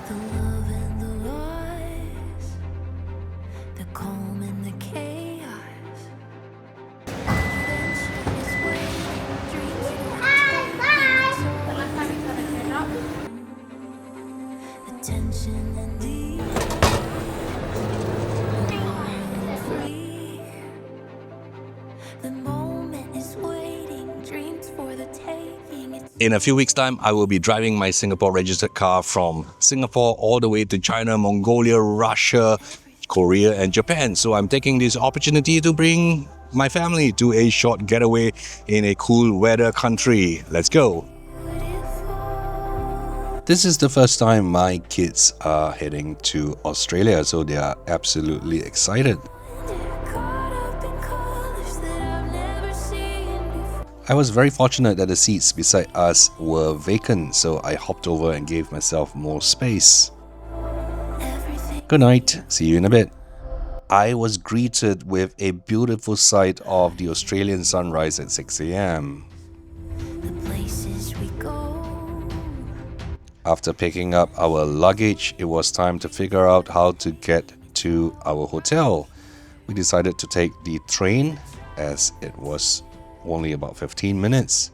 The love and the lies, the calm and the chaos. Adventure is waiting, dreams the tension and the free. The moment is waiting, dreams for the taking. In a few weeks' time, I will be driving my Singapore registered car from Singapore all the way to China, Mongolia, Russia, Korea and Japan. So I'm taking this opportunity to bring my family to a short getaway in a cool weather country. Let's go! This is the first time my kids are heading to Australia, so they are absolutely excited. I was very fortunate that the seats beside us were vacant, so I hopped over and gave myself more space. Good night, see you in a bit. I was greeted with a beautiful sight of the Australian sunrise at 6 a.m. After picking up our luggage, it was time to figure out how to get to our hotel. We decided to take the train as it was only about 15 minutes.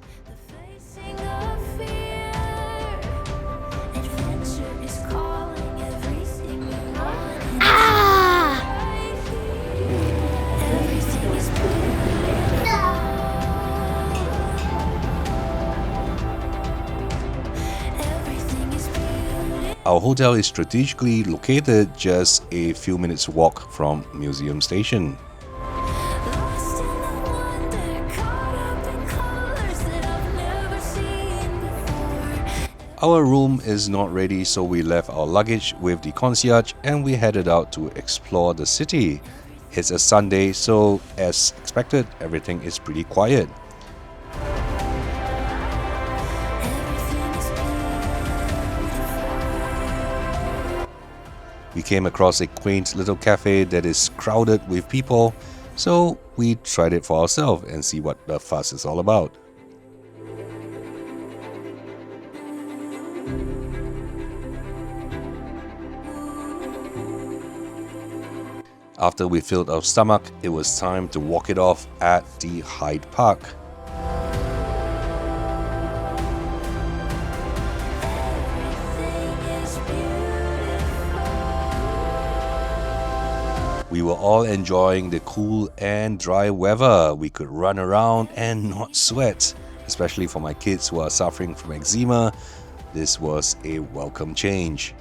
Our hotel is strategically located just a few minutes walk from Museum Station. Our room is not ready, so we left our luggage with the concierge and we headed out to explore the city. It's a Sunday, so as expected, everything is pretty quiet. We came across a quaint little cafe that is crowded with people, so we tried it for ourselves and see what the fuss is all about. After we filled our stomach, it was time to walk it off at the Hyde Park. We were all enjoying the cool and dry weather. We could run around and not sweat, especially for my kids who are suffering from eczema. This was a welcome change.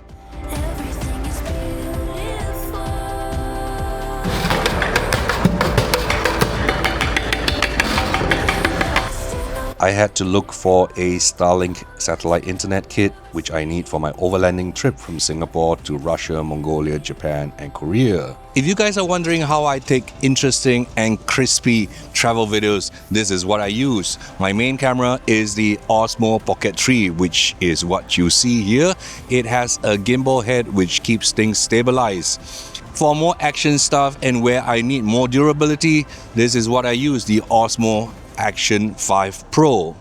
I had to look for a Starlink satellite internet kit, which I need for my overlanding trip from Singapore to Russia, Mongolia, Japan and Korea. If you guys are wondering how I take interesting and crispy travel videos, this is what I use. My main camera is the Osmo Pocket 3, which is what you see here. It has a gimbal head which keeps things stabilized. For more action stuff and where I need more durability, this is what I use, the Osmo Action 5 Pro.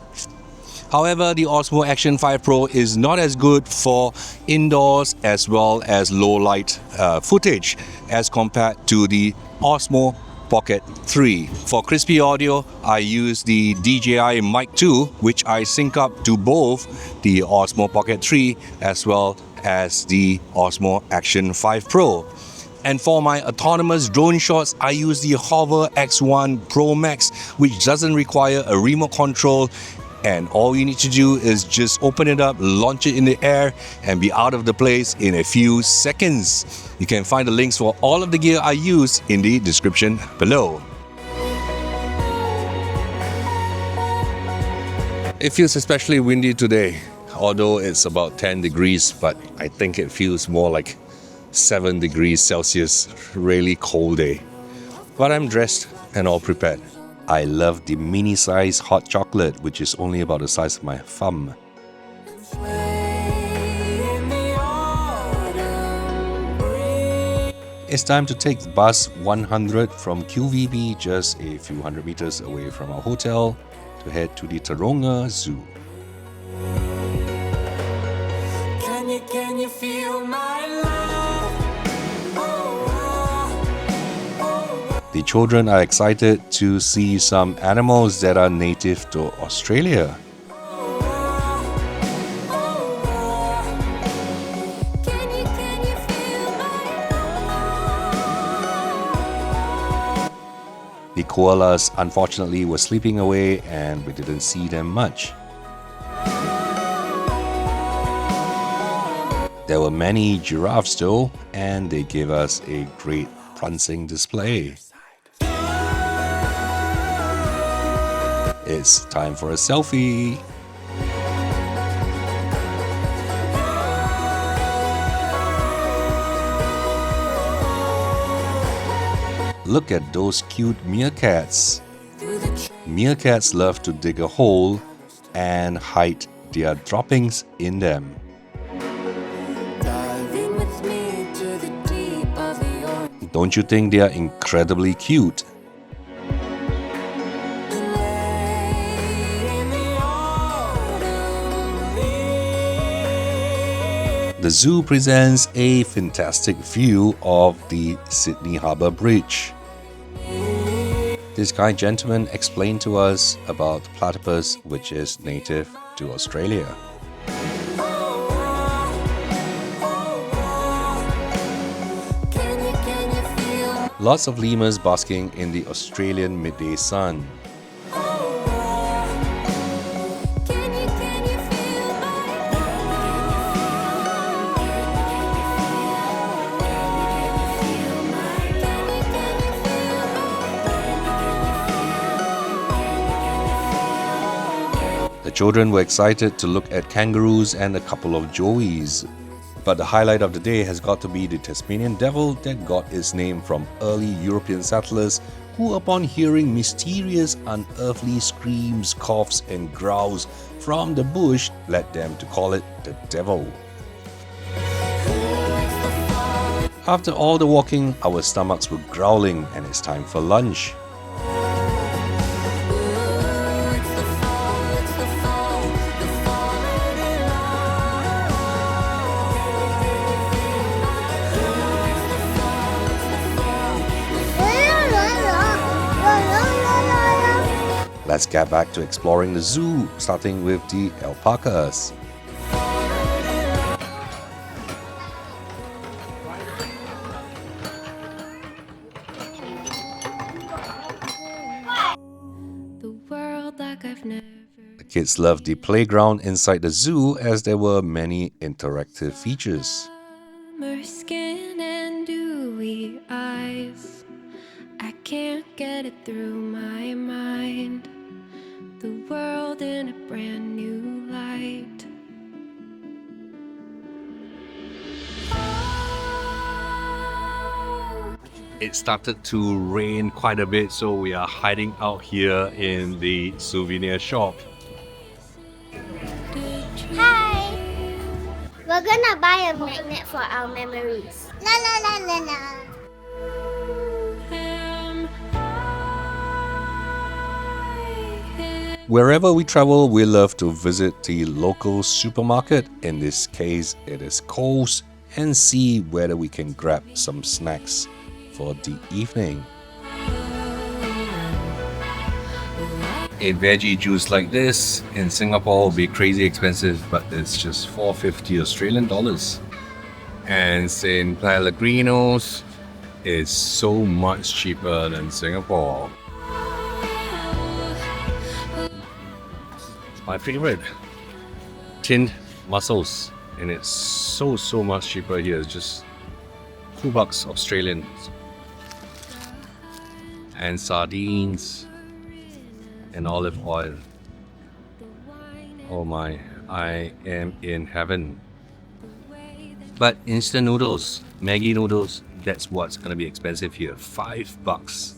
However, the Osmo Action 5 Pro is not as good for indoors as well as low light footage as compared to the Osmo Pocket 3. For crispy audio, I use the DJI Mic 2, which I sync up to both the Osmo Pocket 3 as well as the Osmo Action 5 Pro. And for my autonomous drone shots, I use the Harbour X1 Pro Max, which doesn't require a remote control. And all you need to do is just open it up, launch it in the air, and be out of the place in a few seconds. You can find the links for all of the gear I use in the description below. It feels especially windy today, although it's about 10 degrees, but I think it feels more like 7 degrees Celsius, really cold day. But I'm dressed and all prepared. I love the mini size hot chocolate, which is only about the size of my thumb. It's time to take bus 100 from QVB, just a few hundred meters away from our hotel, to head to the Taronga Zoo. Can can you feel my love? Oh, oh, The children are excited to see some animals that are native to Australia. can you feel my love? The koalas unfortunately were sleeping away and we didn't see them much. There were many giraffes though, and they gave us a great prancing display. It's time for a selfie. Look at those cute meerkats. Meerkats love to dig a hole and hide their droppings in them. Dive in with me to the deep of the ocean. Don't you think they are incredibly cute? Lay in the autumn leaves. The zoo presents a fantastic view of the Sydney Harbour Bridge. This kind gentleman explained to us about platypus, which is native to Australia. Can you feel Lots of lemurs basking in the Australian midday sun. can you feel The children were excited to look at kangaroos and a couple of joeys. But the highlight of the day has got to be the Tasmanian devil that got its name from early European settlers who, upon hearing mysterious unearthly screams, coughs and growls from the bush, led them to call it the devil. After all the walking, our stomachs were growling and it's time for lunch. Let's get back to exploring the zoo, starting with the alpacas. the world like I've never The kids loved the playground inside the zoo as there were many interactive features. summer skin and dewy eyes. I can't get it through my mind. The world in a brand new light. It started to rain quite a bit, so we are hiding out here in the souvenir shop. Hi! We're gonna buy a magnet for our memories. La la la la la. Wherever we travel, we love to visit the local supermarket. In this case, it is Coles, and see whether we can grab some snacks for the evening. A veggie juice like this in Singapore will be crazy expensive, but it's just $4.50 Australian dollars. And in Pellegrinos, it's so much cheaper than Singapore. My favorite, tinned mussels, and it's so much cheaper here. It's just $2 Australian. And sardines and olive oil. Oh my, I am in heaven. But instant noodles, Maggi noodles, that's what's gonna be expensive here. $5.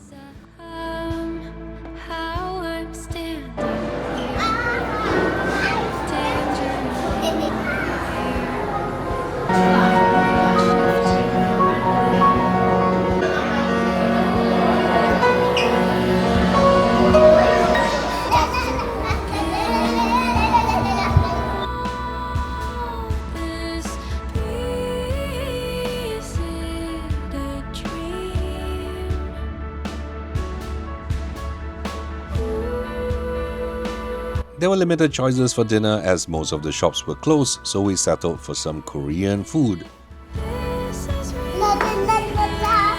How I'm standing this There were limited choices for dinner as most of the shops were closed, so we settled for some Korean food. La, la, la, la, la.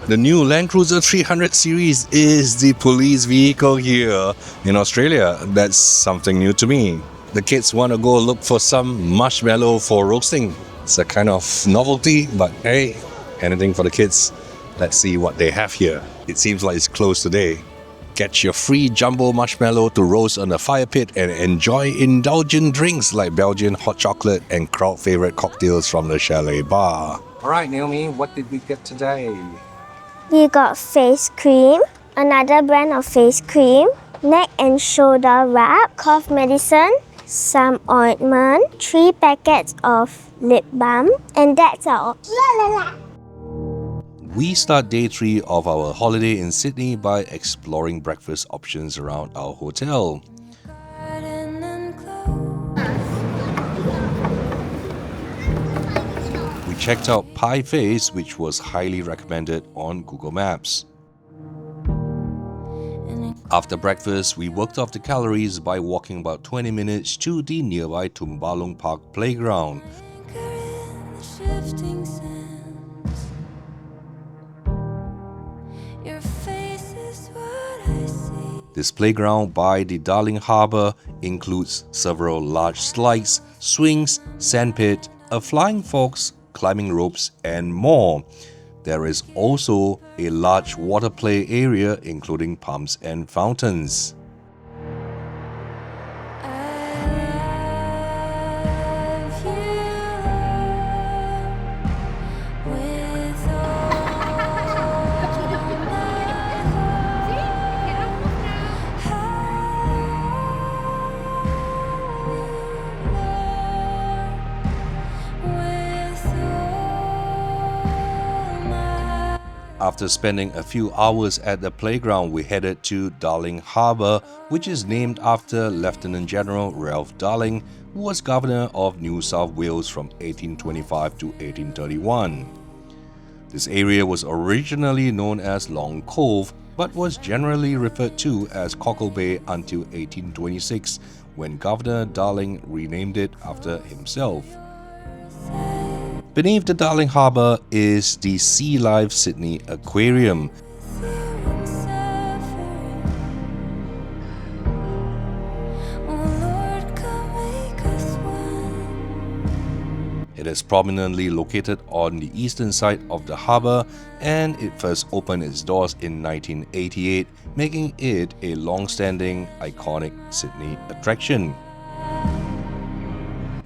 The new Land Cruiser 300 series is the police vehicle here. In Australia, that's something new to me. The kids want to go look for some marshmallow for roasting. It's a kind of novelty, but hey, anything for the kids. Let's see what they have here. It seems like it's closed today. Get your free jumbo marshmallow to roast on a fire pit and enjoy indulgent drinks like Belgian hot chocolate and crowd favorite cocktails from the chalet bar. Alright, Naomi, what did we get today? We got face cream, another brand of face cream, neck and shoulder wrap, cough medicine, some ointment, 3 packets of lip balm, and that's all. La, la, la. We start day 3 of our holiday in Sydney by exploring breakfast options around our hotel. We checked out Pie Face, which was highly recommended on Google Maps. After breakfast, we worked off the calories by walking about 20 minutes to the nearby Tumbalong Park playground. This playground by the Darling Harbour includes several large slides, swings, sandpit, a flying fox, climbing ropes, and more. There is also a large water play area including pumps and fountains. After spending a few hours at the playground, we headed to Darling Harbour, which is named after Lieutenant General Ralph Darling, who was Governor of New South Wales from 1825 to 1831. This area was originally known as Long Cove, but was generally referred to as Cockle Bay until 1826, when Governor Darling renamed it after himself. Beneath the Darling Harbour is the Sea Life Sydney Aquarium. It is prominently located on the eastern side of the harbour, and it first opened its doors in 1988, making it a long-standing, iconic Sydney attraction.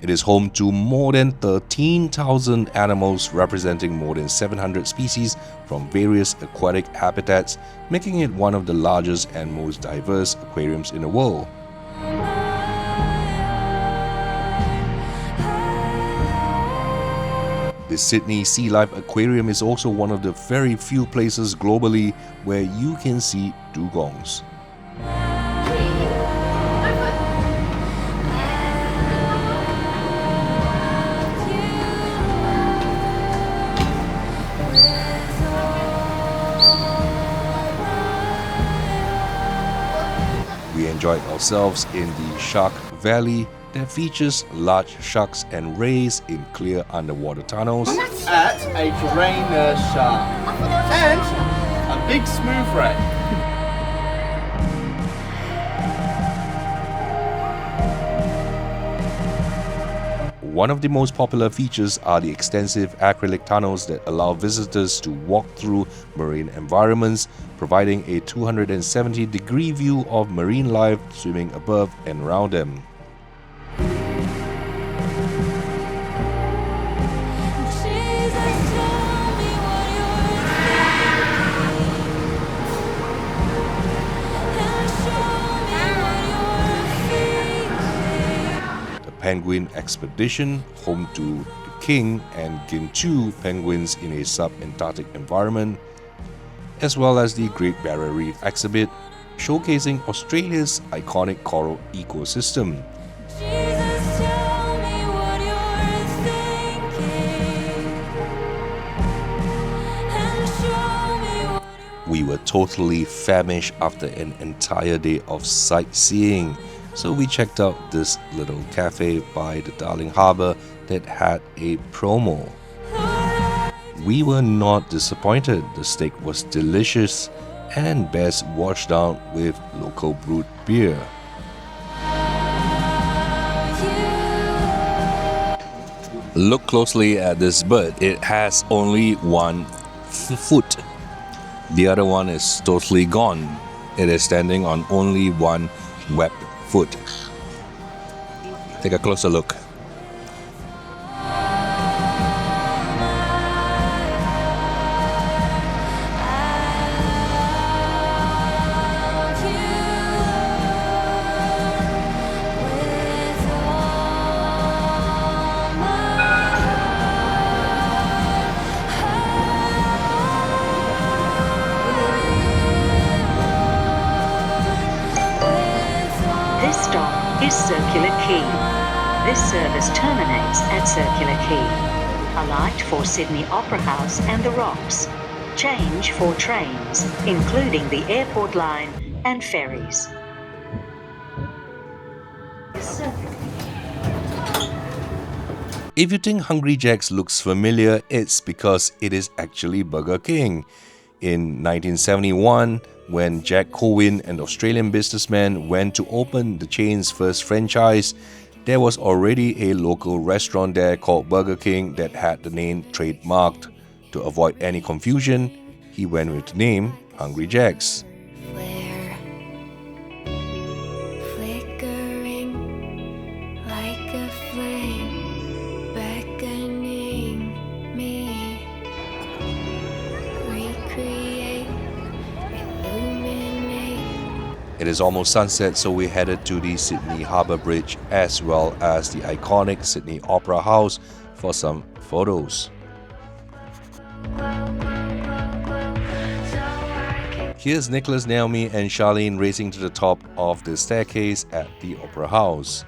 It is home to more than 13,000 animals representing more than 700 species from various aquatic habitats, making it one of the largest and most diverse aquariums in the world. The Sydney Sea Life Aquarium is also one of the very few places globally where you can see dugongs. We enjoyed ourselves in the Shark Valley that features large sharks and rays in clear underwater tunnels. At a drainer shark and a big smooth ray. One of the most popular features are the extensive acrylic tunnels that allow visitors to walk through marine environments, providing a 270-degree view of marine life swimming above and around them. Penguin Expedition, home to the king and Gintu penguins in a sub-Antarctic environment, as well as the Great Barrier Reef exhibit, showcasing Australia's iconic coral ecosystem. Jesus, tell me what you're thinking, and show me what We were totally famished after an entire day of sightseeing, so we checked out this little cafe by the Darling Harbour that had a promo. We were not disappointed. The steak was delicious and best washed down with local brewed beer. Look closely at this bird. It has only one foot. The other one is totally gone. It is standing on only one webbed foot. Take a closer look. This stop is Circular Quay. This service terminates at Circular Quay. Alight for Sydney Opera House and the Rocks. Change for trains, including the airport line and ferries. If you think Hungry Jack's looks familiar, it's because it is actually Burger King. In 1971, when Jack Cowin, an Australian businessman, went to open the chain's first franchise, there was already a local restaurant there called Burger King that had the name trademarked. To avoid any confusion, he went with the name Hungry Jack's. flare, flickering like a flame, beckoning me. Recreate, illuminate. It is almost sunset, so we headed to the Sydney Harbour Bridge as well as the iconic Sydney Opera House for some photos. Here's Nicholas, Naomi and Charlene racing to the top of the staircase at the Opera House.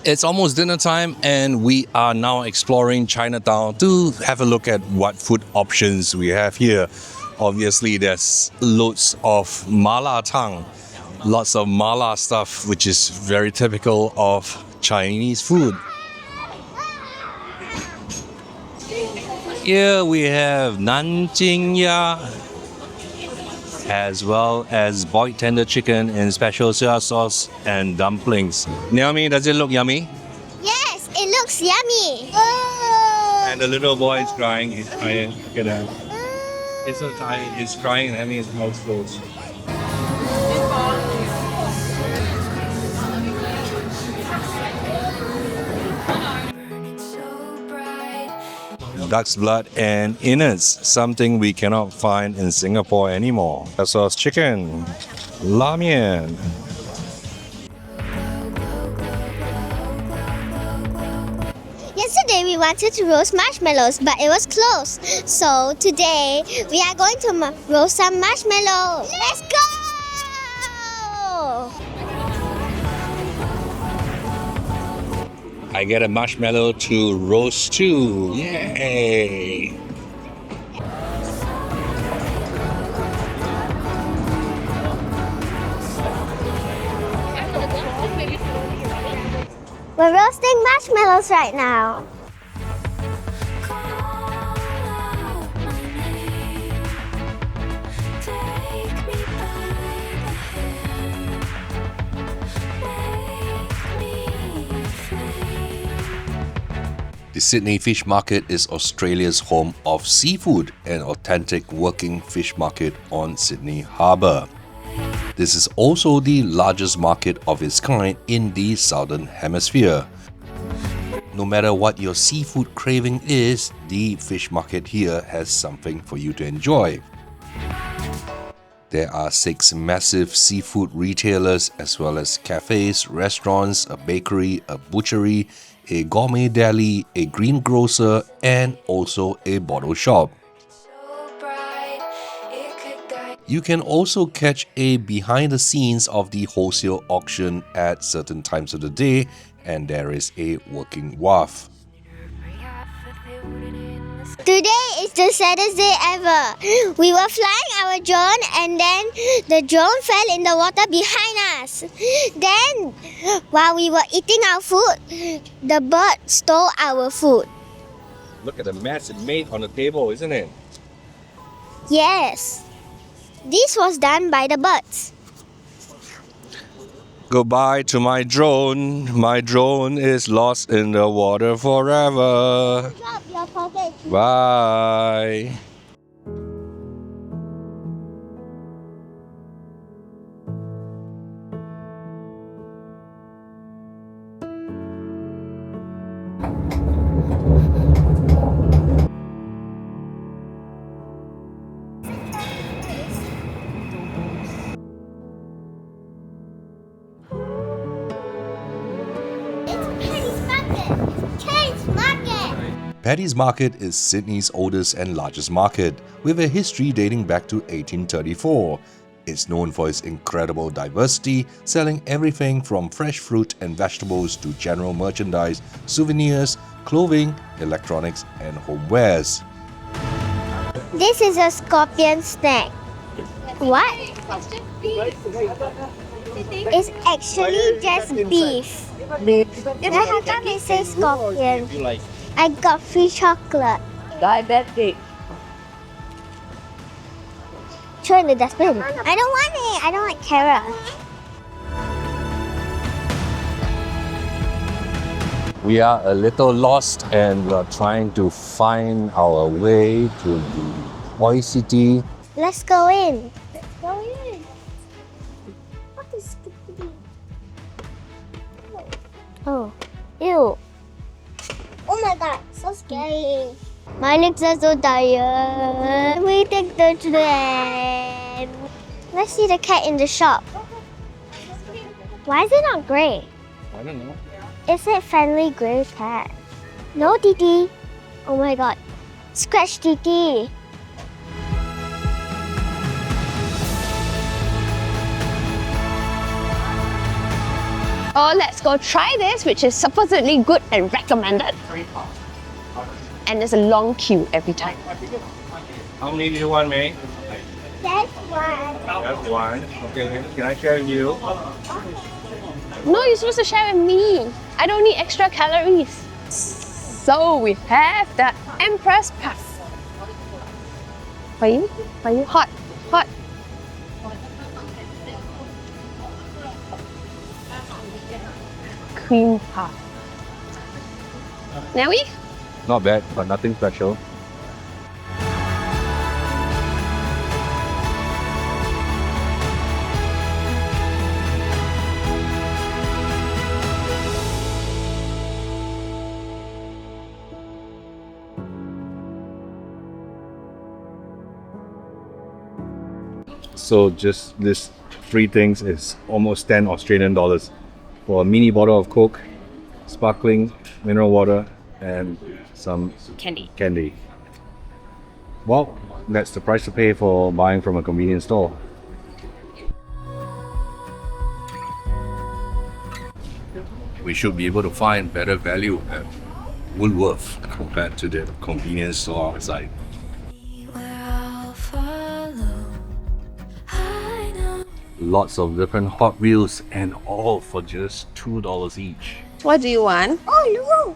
It's almost dinner time and we are now exploring Chinatown to have a look at what food options we have here. Obviously there's loads of mala tang, lots of mala stuff which is very typical of Chinese food. Here we have Nanjing Ya, as well as boiled tender chicken in special soya sauce and dumplings. Naomi, does it look yummy? Yes, it looks yummy. And the little boy is crying. He's crying. Look at that. He's so tired. He's crying and having his mouth closed. Burning so bright. Duck's blood and innards, something we cannot find in Singapore anymore. As well as chicken, ramen. Yesterday we wanted to roast marshmallows, but it was closed. So today we are going to roast some marshmallows. Let's go! I get a marshmallow to roast too. Yay! We're roasting marshmallows right now. Call out my name. Take me by the hand. Make me a flame. The Sydney Fish Market is Australia's home of seafood, an authentic working fish market on Sydney Harbour. This is also the largest market of its kind in the Southern Hemisphere. No matter what your seafood craving is, the fish market here has something for you to enjoy. There are 6 massive seafood retailers as well as cafes, restaurants, a bakery, a butchery, a gourmet deli, a greengrocer, and also a bottle shop. You can also catch a behind the scenes of the wholesale auction at certain times of the day, and there is a working wharf. Today is the saddest day ever. We were flying our drone and then the drone fell in the water behind us. Then, while we were eating our food, the bird stole our food. Look at the mess it made on the table, isn't it? Yes, this was done by the birds. Goodbye to my drone. My drone is lost in the water forever. Drop your pocket. Bye. Paddy's Market is Sydney's oldest and largest market, with a history dating back to 1834. It's known for its incredible diversity, selling everything from fresh fruit and vegetables to general merchandise, souvenirs, clothing, electronics, and homewares. This is a scorpion snack. What? It's actually just beef. Then how come it says scorpion? I got free chocolate. Diabetic. Throw in the dustbin. I don't want it. I don't like carrot. We are a little lost and we are trying to find our way to the Oi City. Let's go in. Let's go in. What is this? Oh, ew. Oh my god, so scary. My legs are so tired. We take the train. Let's see the cat in the shop. Why is it not grey? I don't know. Is it friendly grey cat? No, Titi. Oh my god. Scratch Titi. Oh, let's go try this, which is supposedly good and recommended. And there's a long queue every time. How many do you want, May? That's one. That's one. Okay, can I share with you? No, you're supposed to share with me. I don't need extra calories. So we have the Empress Puff. For you? For you? Hot. Hot. Cream puff. Now we? Not bad, but nothing special. So just this 3 things is almost 10 Australian dollars for a mini bottle of Coke, sparkling mineral water, and some candy. Well, that's the price to pay for buying from a convenience store. We should be able to find better value at Woolworth compared to the convenience store outside. Lots of different Hot Wheels and all for just $2 each. What do you want? Oh, no.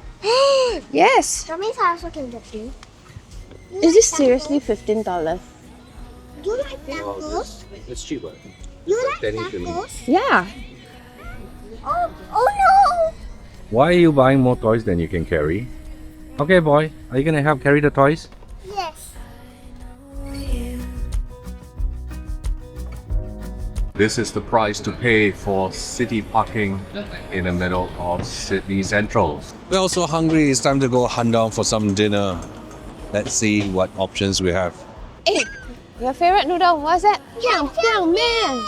Yes. That means I also can get you. Is this seriously $15? You like tacos? It's cheaper. You like Penny to me. tacos? Yeah. Oh no! Why are you buying more toys than you can carry? Okay, boy, are you gonna help carry the toys? Yes. This is the price to pay for city parking in the middle of Sydney Central. We're also hungry. It's time to go hunt down for some dinner. Let's see what options we have. Hey, your favorite noodle, what's that? Piang piang man.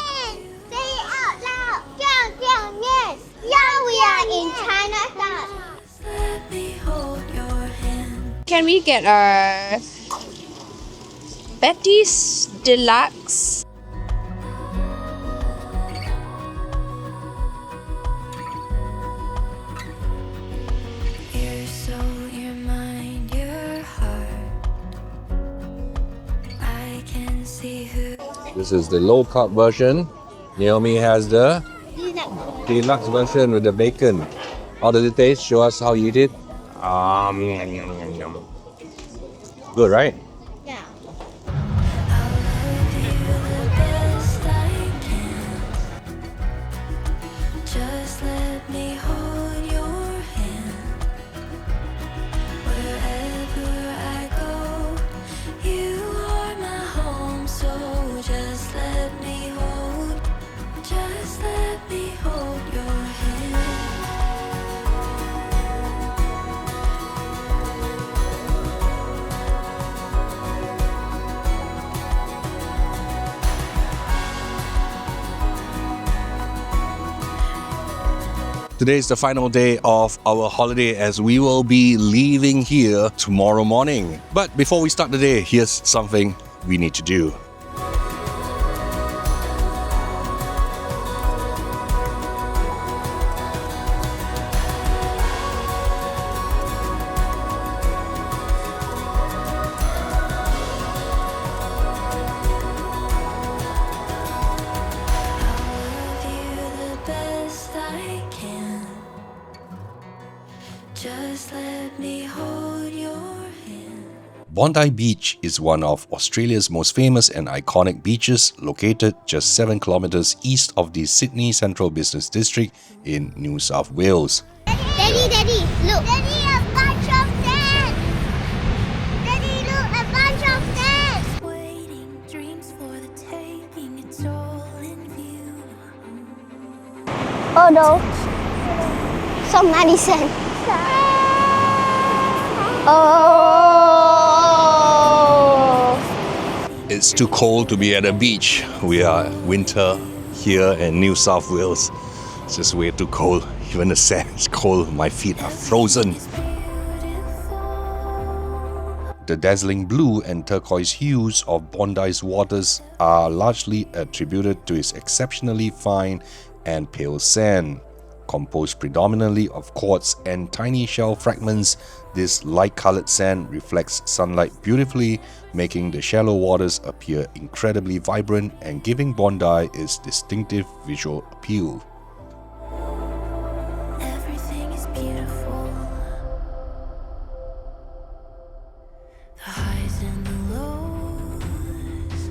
Say it out loud. Jiang jiang mian. Now we are in Chinatown. Let me hold your hand. Can we get our Paddy's Deluxe? Your soul, your mind, your heart. I can see who. This is the low carb version. Naomi has the deluxe version with the bacon. How does it taste? Show us how you eat it. Yum, yum, yum. Good, right? Yeah. I'll love you the best I can. Just let me hold your hand. Wherever I go, you are my home. So just let me hold your hand. Today is the final day of our holiday as we will be leaving here tomorrow morning. But before we start the day, here's something we need to do. Love you the best I can. Just let me hold your hand. Bondi Beach is one of Australia's most famous and iconic beaches, located just 7 kilometers east of the Sydney Central Business District in New South Wales. Daddy, look. Daddy, a bunch of sand. Daddy, look, a bunch of sand. Waiting, dreams for the taking, it's all in view. Oh no. Some 90 cent. Oh. It's too cold to be at a beach. We are winter here in New South Wales. It's just way too cold. Even the sand is cold. My feet are frozen. The dazzling blue and turquoise hues of Bondi's waters are largely attributed to its exceptionally fine and pale sand. Composed predominantly of quartz and tiny shell fragments, this light-colored sand reflects sunlight beautifully, making the shallow waters appear incredibly vibrant and giving Bondi its distinctive visual appeal. Everything is beautiful. The highs and the lows,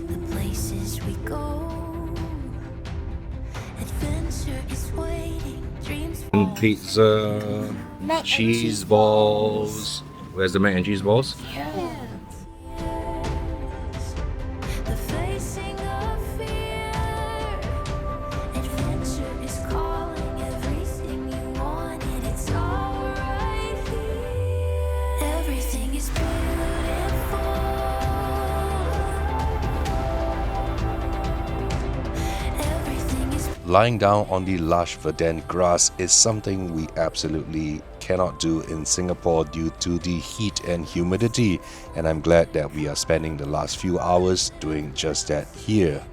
the places we go. Adventure is waiting, dreams. Pizza, cheese balls. Where's the mac and cheese balls? The facing of fear. Adventure is calling, everything you wanted, it's all right here. Everything is beautiful. Everything is Lying down on the lush verdant grass is something we absolutely cannot do in Singapore due to the heat and humidity, and I'm glad that we are spending the last few hours doing just that here.